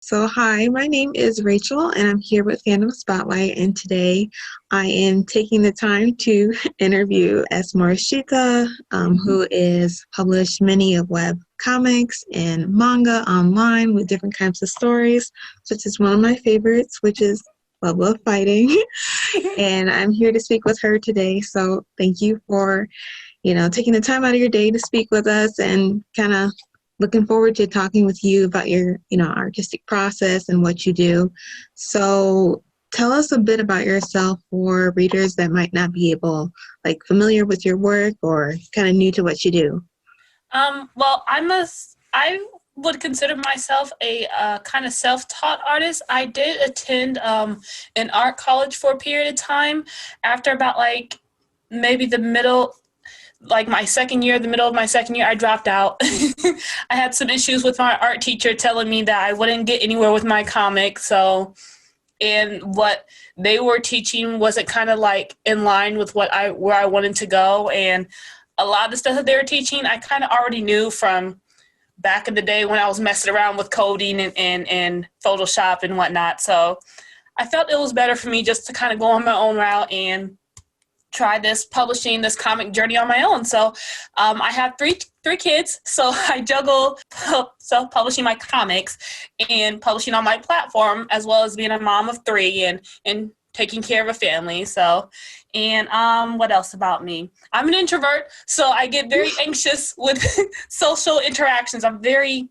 So, hi, my name is Rachel, and I'm here with Fandom Spotlight. And today I am taking the time to interview s-morishita, who is published many of Webcomics and manga online with different kinds of stories, such as one of my favorites, which is Love Fighting. And I'm here to speak with her today. So, thank you for taking the time out of your day to speak with us and kind of looking forward to talking with you about your, artistic process and what you do. So tell us a bit about yourself for readers that might not be familiar with your work or kind of new to what you do. Well, I would consider myself a kind of self-taught artist. I did attend an art college for a period of time. After about maybe the middle, my second year, the middle of my second year, I dropped out. I had some issues with my art teacher telling me that I wouldn't get anywhere with my comic. And what they were teaching wasn't kind of in line with where I wanted to go. And a lot of the stuff that they were teaching, I kind of already knew from back in the day when I was messing around with coding and Photoshop and whatnot. So I felt it was better for me just to kind of go on my own route and try publishing this comic journey on my own. So I have three kids, so I juggle self-publishing my comics and publishing on my platform, as well as being a mom of three and taking care of a family. So, and what else about me? I'm an introvert, so I get very anxious with social interactions. I'm very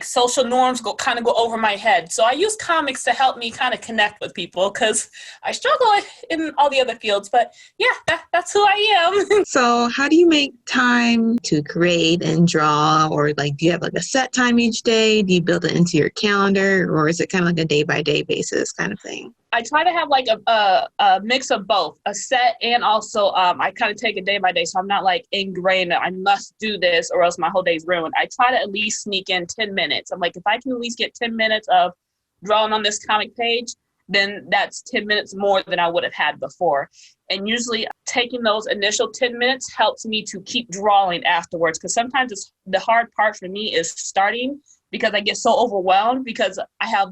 social norms go over my head. So I use comics to help me kind of connect with people because I struggle in all the other fields. But yeah, that's who I am. So how do you make time to create and draw? Or do you have a set time each day? Do you build it into your calendar, or is it kind of a day-by-day basis kind of thing? I try to have a mix of both, a set and also I kind of take it day by day. So I'm not ingrained that I must do this or else my whole day's ruined. I try to at least sneak in 10 minutes. I'm if I can at least get 10 minutes of drawing on this comic page, then that's 10 minutes more than I would have had before. And usually taking those initial 10 minutes helps me to keep drawing afterwards, because sometimes the hard part for me is starting, because I get so overwhelmed because I have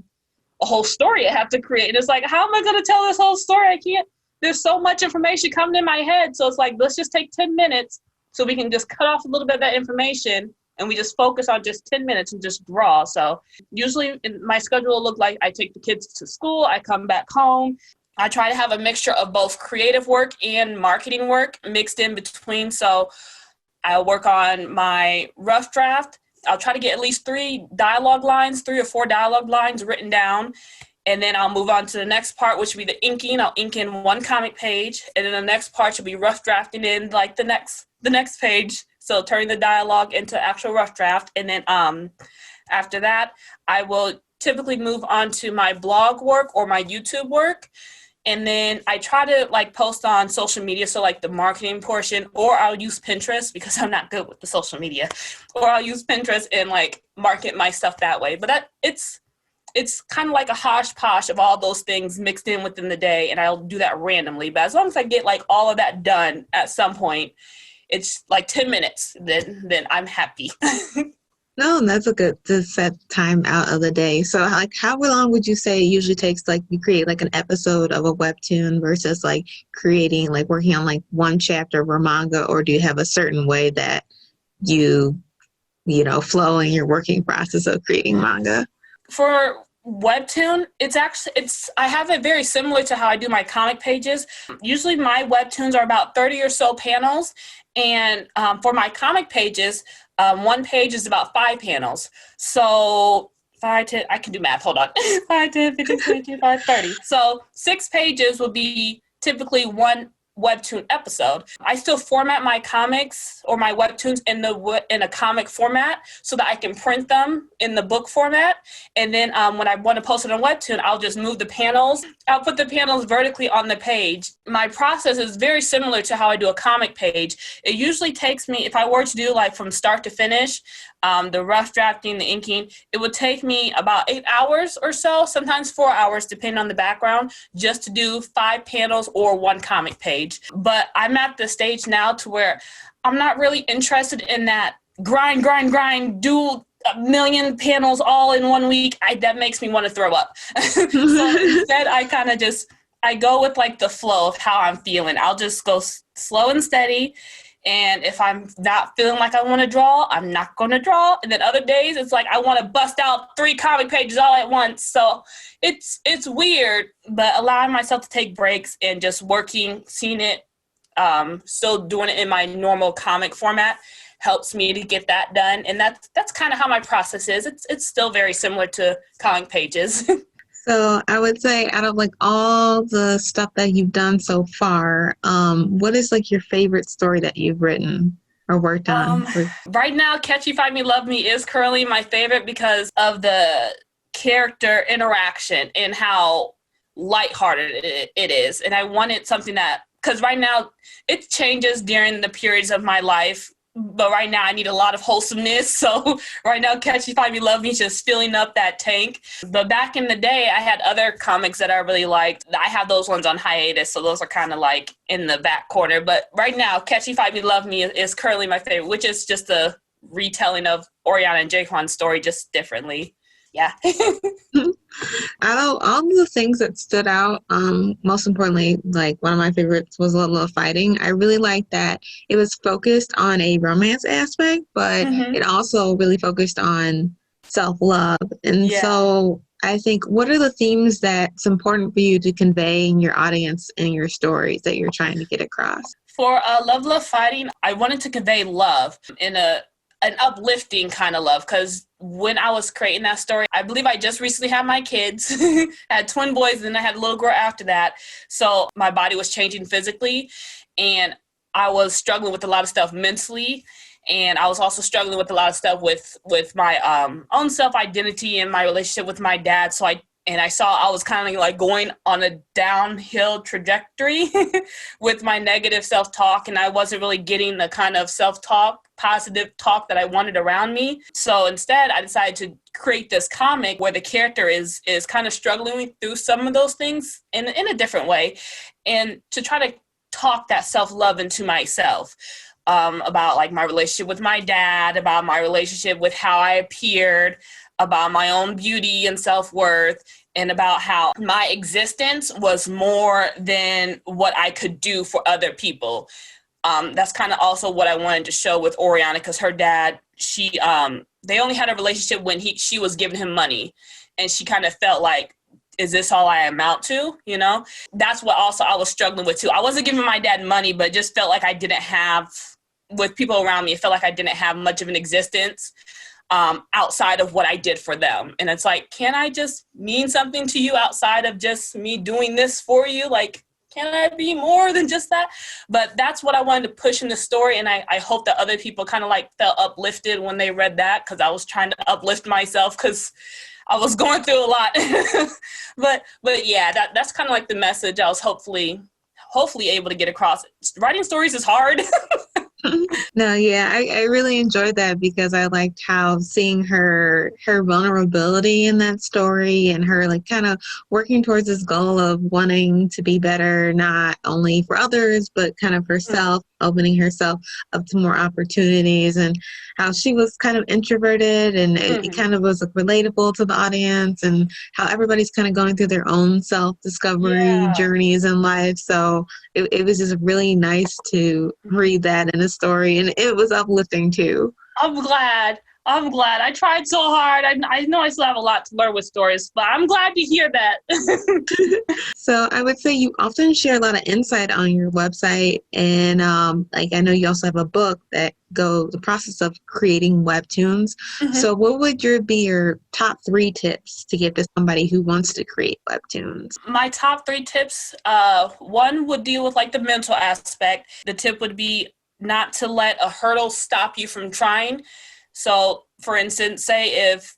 a whole story I have to create. And it's how am I going to tell this whole story? I can't. There's so much information coming in my head. So it's let's just take 10 minutes so we can just cut off a little bit of that information and we just focus on just 10 minutes and just draw. So usually my schedule will look like I take the kids to school, I come back home. I try to have a mixture of both creative work and marketing work mixed in between. So I'll work on my rough draft. I'll try to get at least 3 or 4 dialogue lines written down. And then I'll move on to the next part, which will be the inking. I'll ink in 1 comic page. And then the next part should be rough drafting in the next page. So turning the dialogue into actual rough draft. And then after that, I will typically move on to my blog work or my YouTube work. And then I try to post on social media, so the marketing portion, or I'll use Pinterest because I'm not good with the social media, or I'll use Pinterest and market my stuff that way. But it's kind of a hodgepodge of all those things mixed in within the day, and I'll do that randomly. But as long as I get all of that done at some point, it's 10 minutes, then I'm happy. No, that's a good to set time out of the day. So how long would you say it usually takes you create an episode of a webtoon versus creating working on 1 chapter of a manga, or do you have a certain way that you flow in your working process of creating manga? For Webtoon, I have it very similar to how I do my comic pages. Usually my Webtoons are about 30 or so panels, and for my comic pages, 1 page is about 5 panels. So 5, 10, I can do math, hold on. 5, 10, 15, 20, 25, 30. So 6 pages will be typically 1 Webtoon episode. I still format my comics or my Webtoons in a comic format so that I can print them in the book format. And then when I want to post it on Webtoon, I'll just move the panels. I'll put the panels vertically on the page. My process is very similar to how I do a comic page. It usually takes me, if I were to do from start to finish, the rough drafting, the inking, it would take me about 8 hours or so, sometimes 4 hours, depending on the background, just to do 5 panels or 1 comic page. But I'm at the stage now to where I'm not really interested in that grind, do a million panels all in 1 week, that makes me want to throw up. So instead, I go with like the flow of how I'm feeling. I'll just go slow and steady. And if I'm not feeling like I want to draw, I'm not going to draw. And then other days, it's like I want to bust out 3 comic pages all at once. So it's weird, but allowing myself to take breaks and just working, seeing it, still doing it in my normal comic format helps me to get that done. And that's kind of how my process is. It's still very similar to comic pages. So I would say out of like all the stuff that you've done so far, what is like your favorite story that you've written or worked on? Right now, Catch You Find Me Love Me is currently my favorite because of the character interaction and how lighthearted it is. And I wanted something that, because right now it changes during the periods of my life. But right now I need a lot of wholesomeness. So right now, Catch You Find Me Love Me is just filling up that tank. But back in the day, I had other comics that I really liked. I have those ones on hiatus, so those are kind of like in the back corner. But right now, Catch You Find Me Love Me is currently my favorite, which is just a retelling of Oriana and Jaquan's story, just differently. Yeah. Out of all the things that stood out, most importantly, like one of my favorites was Level of Fighting. I really liked that it was focused on a romance aspect, but it also really focused on self-love. And so I think, what are the themes that's important for you to convey in your audience and your stories that you're trying to get across? For Level of Fighting, I wanted to convey love in an uplifting kind of love, because when I was creating that story, I believe I just recently had my kids. I had twin boys, and then I had a little girl after that. So my body was changing physically, and I was struggling with a lot of stuff mentally. And I was also struggling with a lot of stuff with my own self-identity and my relationship with my dad. So I saw I was kind of like going on a downhill trajectory with my negative self-talk, and I wasn't really getting the kind of self-talk, positive talk that I wanted around me. So instead, I decided to create this comic where the character is kind of struggling through some of those things in a different way, and to try to talk that self-love into myself. About like my relationship with my dad, about my relationship with how I appeared, about my own beauty and self-worth, and about how my existence was more than what I could do for other people. That's kind of also what I wanted to show with Oriana, because her dad, they only had a relationship when she was giving him money, and she kind of felt like, is this all I amount to? You know, that's what also I was struggling with too. I wasn't giving my dad money, but just felt like I didn't have, with people around me, it felt like I didn't have much of an existence outside of what I did for them. And it's like, can I just mean something to you outside of just me doing this for you? Like, can I be more than just that? But that's what I wanted to push in the story. And I hope that other people kind of like felt uplifted when they read that, because I was trying to uplift myself because I was going through a lot. but yeah, that's kind of like the message I was hopefully able to get across. Writing stories is hard. No, yeah, I really enjoyed that, because I liked how seeing her vulnerability in that story, and her like kind of working towards this goal of wanting to be better, not only for others, but kind of herself, opening herself up to more opportunities, and how she was kind of introverted, and it kind of was like, relatable to the audience, and how everybody's kind of going through their own self-discovery journeys in life. So it was just really nice to read that in a story, and it was uplifting too. I'm glad. I tried so hard. I know I still have a lot to learn with stories, but I'm glad to hear that. So I would say you often share a lot of insight on your website, and like I know you also have a book that goes the process of creating Webtoons. So what would be your top 3 tips to give to somebody who wants to create Webtoons? My top 3 tips, one would deal with like the mental aspect. The tip would be not to let a hurdle stop you from trying. So, for instance, say if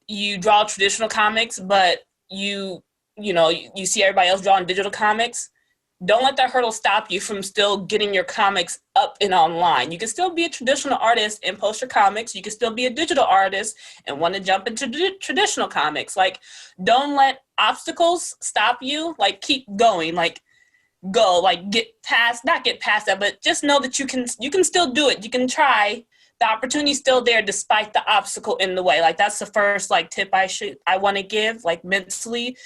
you draw traditional comics, but you see everybody else drawing digital comics, don't let that hurdle stop you from still getting your comics up and online. You can still be a traditional artist and post your comics. You can still be a digital artist and want to jump into traditional comics. Like, don't let obstacles stop you. Like, keep going. Like, go. Like, not get past that, but just know that you can still do it. You can try. the opportunity is still there despite the obstacle in the way. Like that's the first like tip I want to give, like mentally.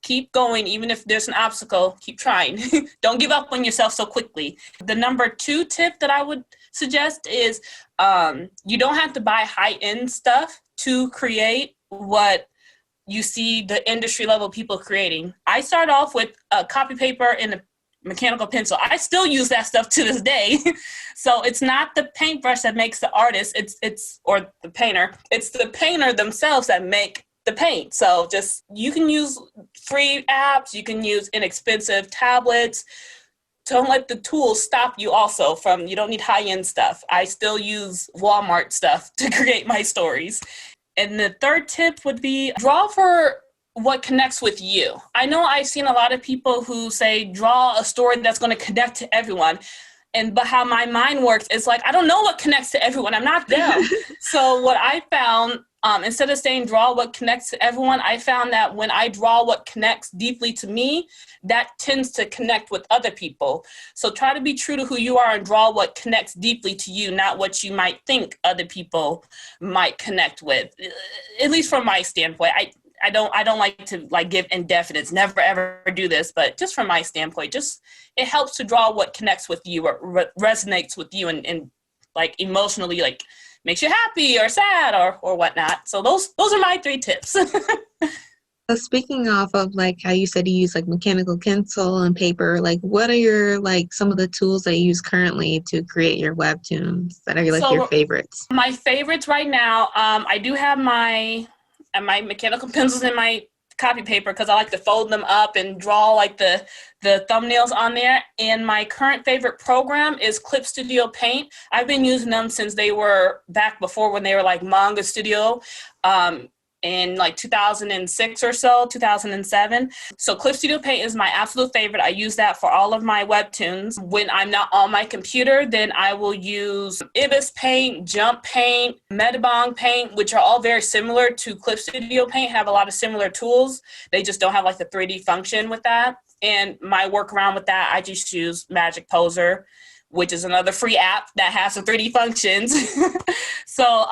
Keep going, even if there's an obstacle, keep trying. Don't give up on yourself so quickly. The number 2 tip that I would suggest is you don't have to buy high-end stuff to create what you see the industry level people creating. I start off with a copy paper and a mechanical pencil. I still use that stuff to this day. So it's not the paintbrush that makes the artist, it's or the painter. It's the painter themselves that make the paint. So just, you can use free apps, you can use inexpensive tablets. Don't let the tools stop you also from, you don't need high-end stuff. I still use Walmart stuff to create my stories. And the 3rd tip would be draw for what connects with you. I know I've seen a lot of people who say, draw a story that's going to connect to everyone. But how my mind works is like, I don't know what connects to everyone. I'm not them. So what I found, instead of saying draw what connects to everyone, I found that when I draw what connects deeply to me, that tends to connect with other people. So try to be true to who you are and draw what connects deeply to you, not what you might think other people might connect with. At least from my standpoint, I don't like to like give indefinites, never ever do this, but just from my standpoint, just it helps to draw what connects with you or resonates with you and like emotionally like makes you happy or sad or whatnot. So those are my 3 tips. So speaking off of like how you said you use like mechanical pencil and paper, like what are your like some of the tools that you use currently to create your webtoons that are like your favorites? My favorites right now, I do have my mechanical pencils in my copy paper because I like to fold them up and draw like the thumbnails on there. And my current favorite program is Clip Studio Paint. I've been using them since they were back before when they were like Manga Studio. In like 2006 or so, 2007. So Clip Studio Paint is my absolute favorite. I use that for all of my webtoons. When I'm not on my computer, then I will use Ibis Paint, Jump Paint, Metabong Paint, which are all very similar to Clip Studio Paint, have a lot of similar tools. They just don't have like the 3D function with that. And my workaround with that, I just use Magic Poser, which is another free app that has some 3D functions. So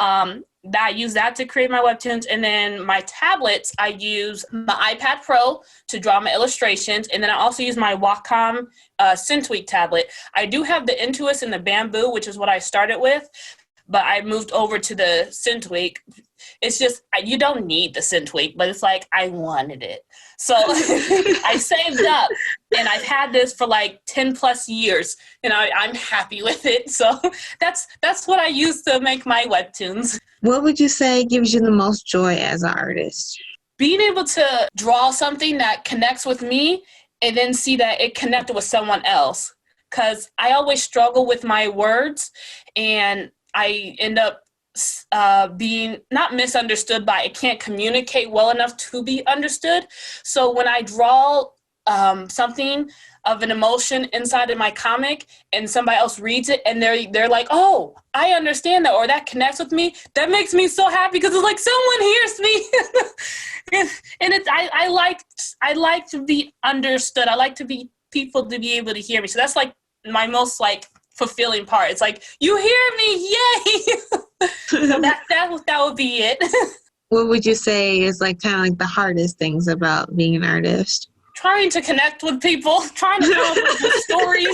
I use that to create my webtoons. And then my tablets, I use my iPad Pro to draw my illustrations. And then I also use my Wacom Centweak tablet. I do have the Intuos and the Bamboo, which is what I started with, but I moved over to the Centweak. It's just, you don't need the Centweak, but it's like, I wanted it. So I saved up and I've had this for like 10 plus years and I'm happy with it. So that's what I use to make my webtoons. What would you say gives you the most joy as an artist? Being able to draw something that connects with me and then see that it connected with someone else. Because I always struggle with my words and I end up being not misunderstood by I can't communicate well enough to be understood. So when I draw something of an emotion inside of my comic and somebody else reads it and they're like, oh, I understand that, or that connects with me, that makes me so happy because it's like someone hears me. And it's I like to be understood. I like to be people to be able to hear me. So that's like my most like fulfilling part. It's like, you hear me, yay. So that would be it. What would you say is like kind of like the hardest things about being an artist? Trying to connect with people, trying to tell the story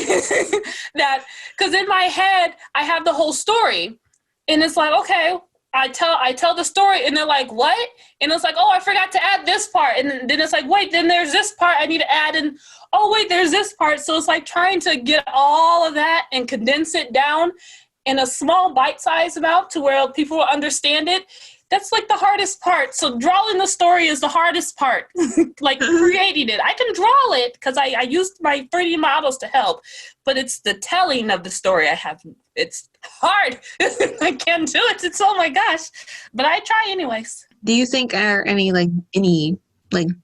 that, because in my head, I have the whole story. And it's like, okay, I tell the story and they're like, what? And it's like, oh, I forgot to add this part. And then it's like, wait, then there's this part I need to add. And oh, wait, there's this part. So it's like trying to get all of that and condense it down in a small bite-sized amount to where people will understand it. That's like the hardest part. So drawing the story is the hardest part, like creating it. I can draw it because I used my 3D models to help, but it's the telling of the story it's hard. I can't do it. It's, oh my gosh, but I try anyways. Do you think are any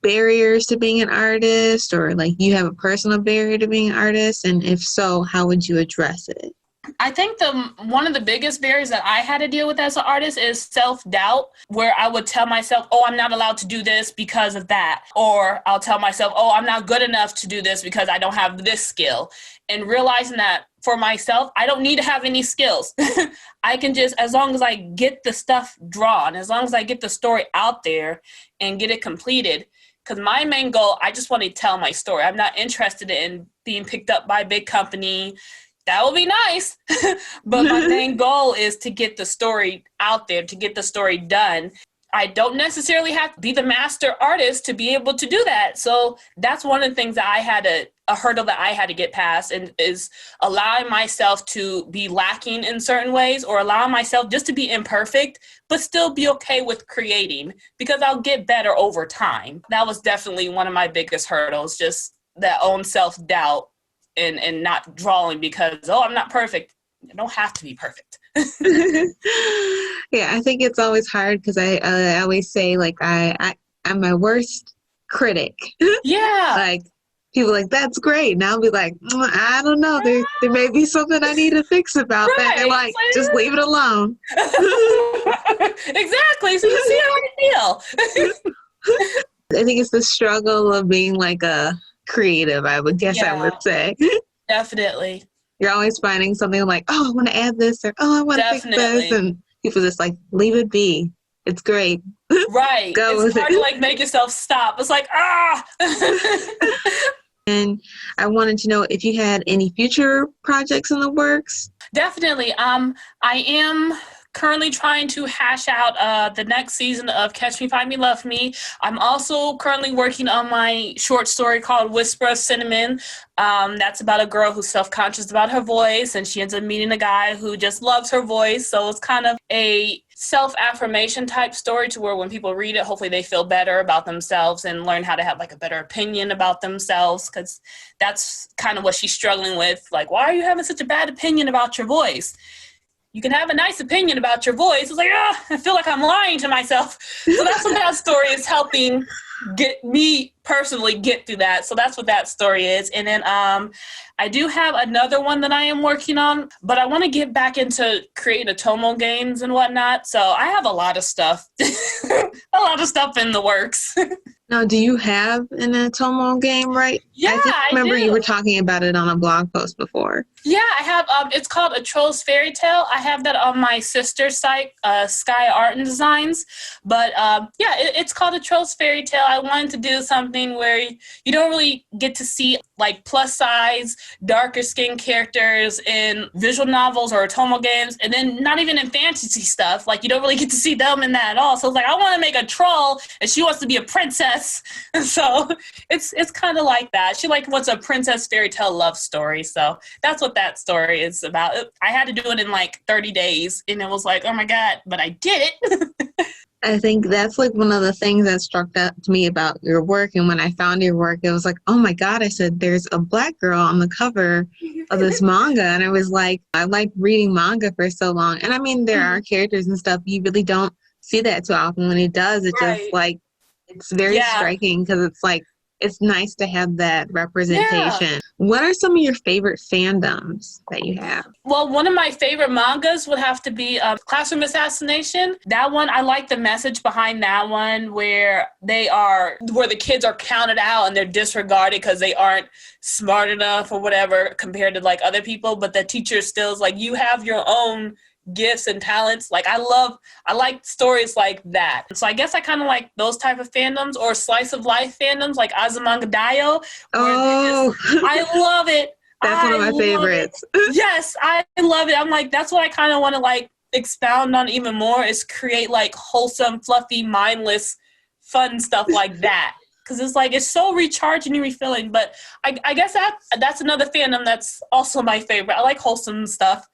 barriers to being an artist, or like you have a personal barrier to being an artist? And if so, how would you address it? I think one of the biggest barriers that I had to deal with as an artist is self-doubt, where I would tell myself, oh, I'm not allowed to do this because of that. Or I'll tell myself, oh, I'm not good enough to do this because I don't have this skill. And realizing that for myself, I don't need to have any skills. I can just, as long as I get the stuff drawn, as long as I get the story out there and get it completed, because my main goal, I just want to tell my story. I'm not interested in being picked up by a big company. That would be nice. But my main goal is to get the story out there, to get the story done. I don't necessarily have to be the master artist to be able to do that. So that's one of the things that I had a hurdle that I had to get past, and is allowing myself to be lacking in certain ways, or allowing myself just to be imperfect, but still be okay with creating, because I'll get better over time. That was definitely one of my biggest hurdles, just that own self-doubt and not drawing because, I'm not perfect. I don't have to be perfect. Yeah, I think it's always hard because I always say, like, I'm my worst critic. Yeah. Like, people are like, that's great. And I'll be like, I don't know. There may be something I need to fix about that. They're like, just leave it alone. Exactly. So you see how I feel. I think it's the struggle of being like a creative, I would say. Definitely. You're always finding something like, I want to add this, or I want to fix this. And people just like, leave it be. It's great. Right. It's hard to like make yourself stop. It's like, And I wanted to know if you had any future projects in the works. Definitely. I am currently trying to hash out the next season of Catch Me, Find Me, Love Me. I'm also currently working on my short story called Whisper of Cinnamon. That's about a girl who's self-conscious about her voice, and she ends up meeting a guy who just loves her voice. So it's kind of a self-affirmation type story, to where when people read it, hopefully they feel better about themselves and learn how to have like a better opinion about themselves, because that's kind of what she's struggling with. Like, why are you having such a bad opinion about your voice? You can have a nice opinion about your voice. It's like, I feel like I'm lying to myself. So that's what that story is helping get me personally get through that. So that's what that story is. And then I do have another one that I am working on, but I want to get back into creating Atomo games and whatnot. So I have a lot of stuff, a lot of stuff in the works. Now, do you have an Atomo game, right? Yeah, I remember do. You were talking about it on a blog post before. Yeah, I have. It's called A Troll's Fairy Tale. I have that on my sister's site, Sky Art and Designs. But it's called A Troll's Fairy Tale. I wanted to do something where you don't really get to see like plus size, darker skin characters in visual novels or Atomo games, and then not even in fantasy stuff. Like, you don't really get to see them in that at all. So it's like, I want to make a troll, and she wants to be a princess. So it's kind of like that. She like wants a princess fairy tale love story. So that's what that story is about. I had to do it in like 30 days, and it was like, oh my God, but I did it. I think that's like one of the things that struck out to me about your work. And when I found your work, it was like, oh my God, I said, there's a Black girl on the cover of this manga. And I was like, I like reading manga for so long. And I mean, there are characters and stuff. You really don't see that too often. When it does, it just like, it's very striking, because it's like, it's nice to have that representation. Yeah. What are some of your favorite fandoms that you have? Well, one of my favorite mangas would have to be Classroom Assassination. That one, I like the message behind that one, where the kids are counted out and they're disregarded because they aren't smart enough or whatever compared to like other people. But the teacher still is like, you have your own gifts and talents. Like, I like stories like that. So I guess I kind of like those type of fandoms, or slice of life fandoms like Azumanga Daioh. I love it. That's one of my favorites. Yes, I love it. I'm like, that's what I kind of want to like expound on even more, is create like wholesome, fluffy, mindless, fun stuff like that. Because it's like, it's so recharging and refilling. But I guess that's another fandom that's also my favorite. I like wholesome stuff.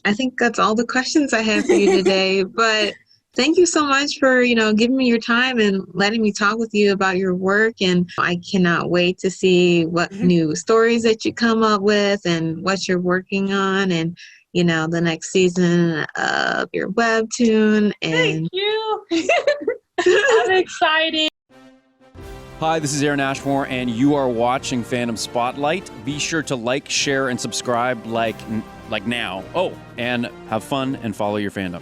I think that's all the questions I have for you today. But thank you so much for, giving me your time and letting me talk with you about your work. And I cannot wait to see what new stories that you come up with and what you're working on, and, the next season of your webtoon. And thank you. I'm excited. Hi, this is Aaron Ashmore, and you are watching Fandom Spotlight. Be sure to like, share, and subscribe like now. Oh, and have fun and follow your fandom.